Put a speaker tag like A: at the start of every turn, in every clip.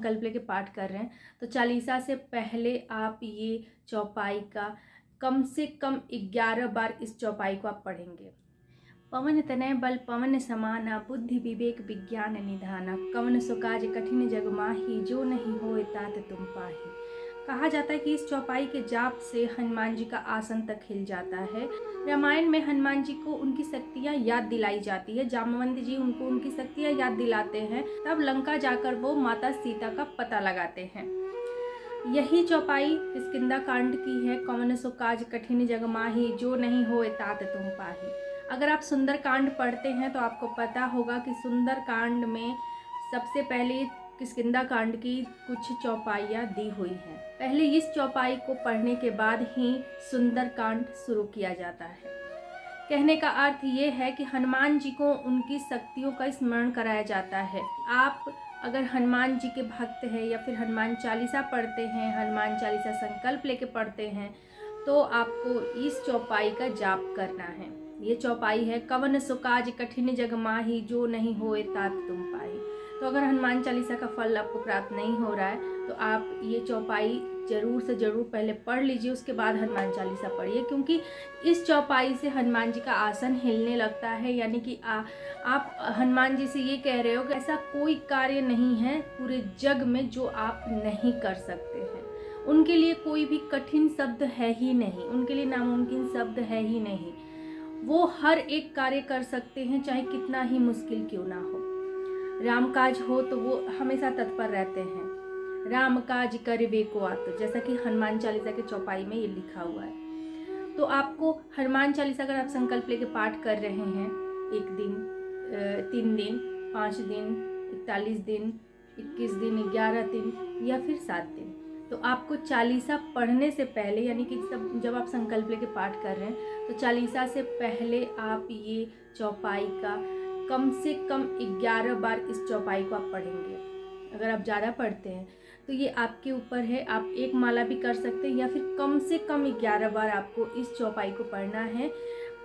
A: संकल्प लेके पाठ कर रहे हैं तो चालीसा से पहले आप ये चौपाई का कम से कम 11 बार इस चौपाई को आप पढ़ेंगे। पवन तनय बल पवन समाना, बुद्धि विवेक विज्ञान निधाना, कवन सो काज कठिन जग माही, जो नहीं होए तात तुम पाही। कहा जाता है कि इस चौपाई के जाप से हनुमान जी का आसन तक हिल जाता है। रामायण में हनुमान जी को उनकी शक्तियाँ याद दिलाई जाती है। जामवंत जी उनको उनकी शक्तियाँ याद दिलाते हैं, तब लंका जाकर वो माता सीता का पता लगाते हैं। यही चौपाई किष्किंधा कांड की है। कवन सो काज कठिन जग माही, जो नहीं होए तात तुम पाही। अगर आप सुंदर कांड पढ़ते हैं तो आपको पता होगा कि सुंदर कांड में सबसे पहले किष्किंधा कांड की कुछ चौपाइयाँ दी हुई हैं। पहले इस चौपाई को पढ़ने के बाद ही सुंदर कांड शुरू किया जाता है। कहने का अर्थ ये है कि हनुमान जी को उनकी शक्तियों का स्मरण कराया जाता है। आप अगर हनुमान जी के भक्त हैं या फिर हनुमान चालीसा पढ़ते हैं, हनुमान चालीसा संकल्प लेके पढ़ते हैं, तो आपको इस चौपाई का जाप करना है। ये चौपाई है कवन सो काज कठिन जग माही, जो नहीं होए तात तुम पाही। तो अगर हनुमान चालीसा का फल आपको प्राप्त नहीं हो रहा है तो आप ये चौपाई ज़रूर से ज़रूर पहले पढ़ लीजिए, उसके बाद हनुमान चालीसा पढ़िए, क्योंकि इस चौपाई से हनुमान जी का आसन हिलने लगता है। यानी कि आप हनुमान जी से ये कह रहे हो कि ऐसा कोई कार्य नहीं है पूरे जग में जो आप नहीं कर सकते हैं। उनके लिए कोई भी कठिन शब्द है ही नहीं, उनके लिए नामुमकिन शब्द है ही नहीं। वो हर एक कार्य कर सकते हैं, चाहे कितना ही मुश्किल क्यों ना हो। राम काज हो तो वो हमेशा तत्पर रहते हैं। राम काज करिबे को आत, जैसा कि हनुमान चालीसा के चौपाई में ये लिखा हुआ है। तो आपको हनुमान चालीसा अगर आप संकल्प लेके पाठ कर रहे हैं, 1 दिन, 3 दिन, 5 दिन, 41 दिन, 21 दिन, 11 दिन या फिर 7 दिन, तो आपको चालीसा पढ़ने से पहले, यानी कि जब आप संकल्प लेके पाठ कर रहे हैं तो चालीसा से पहले आप ये चौपाई का कम से कम 11 बार इस चौपाई को आप पढ़ेंगे। अगर आप ज़्यादा पढ़ते हैं तो ये आपके ऊपर है, आप एक माला भी कर सकते हैं या फिर कम से कम 11 बार आपको इस चौपाई को पढ़ना है।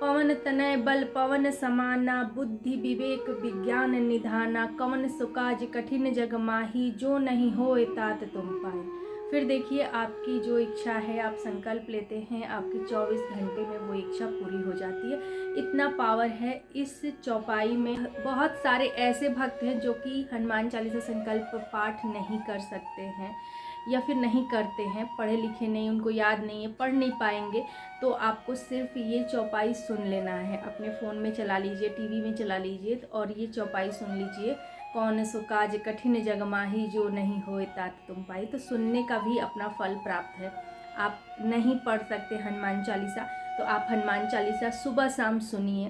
A: पवन तनय बल पवन समाना, बुद्धि विवेक विज्ञान निधाना, कवन सो काज कठिन जग माही, जो नहीं होए तात तुम पाए। फिर देखिए, आपकी जो इच्छा है, आप संकल्प लेते हैं, आपकी 24 घंटे में वो इच्छा पूरी हो जाती है। इतना पावर है इस चौपाई में। बहुत सारे ऐसे भक्त हैं जो कि हनुमान चालीसा संकल्प पाठ नहीं कर सकते हैं या फिर नहीं करते हैं, पढ़े लिखे नहीं, उनको याद नहीं है, पढ़ नहीं पाएंगे। तो आपको सिर्फ ये चौपाई सुन लेना है, अपने फ़ोन में चला लीजिए, टीवी में चला लीजिए और ये चौपाई सुन लीजिए, कौन सो काज कठिन जग माही, जो नहीं होए तात तुम पाई। तो सुनने का भी अपना फल प्राप्त है। आप नहीं पढ़ सकते हनुमान चालीसा तो आप हनुमान चालीसा सुबह शाम सुनिए,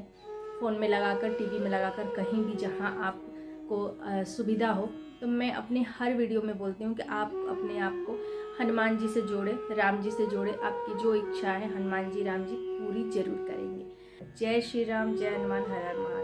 A: फ़ोन में लगाकर, टीवी में लगाकर, कहीं भी जहां आपको सुविधा हो। तो मैं अपने हर वीडियो में बोलती हूँ कि आप अपने आप को हनुमान जी से जोड़े, राम जी से जोड़े। आपकी जो इच्छा है हनुमान जी, राम जी पूरी जरूर करेंगे। जय श्री राम, जय हनुमान, हर हर महादेव।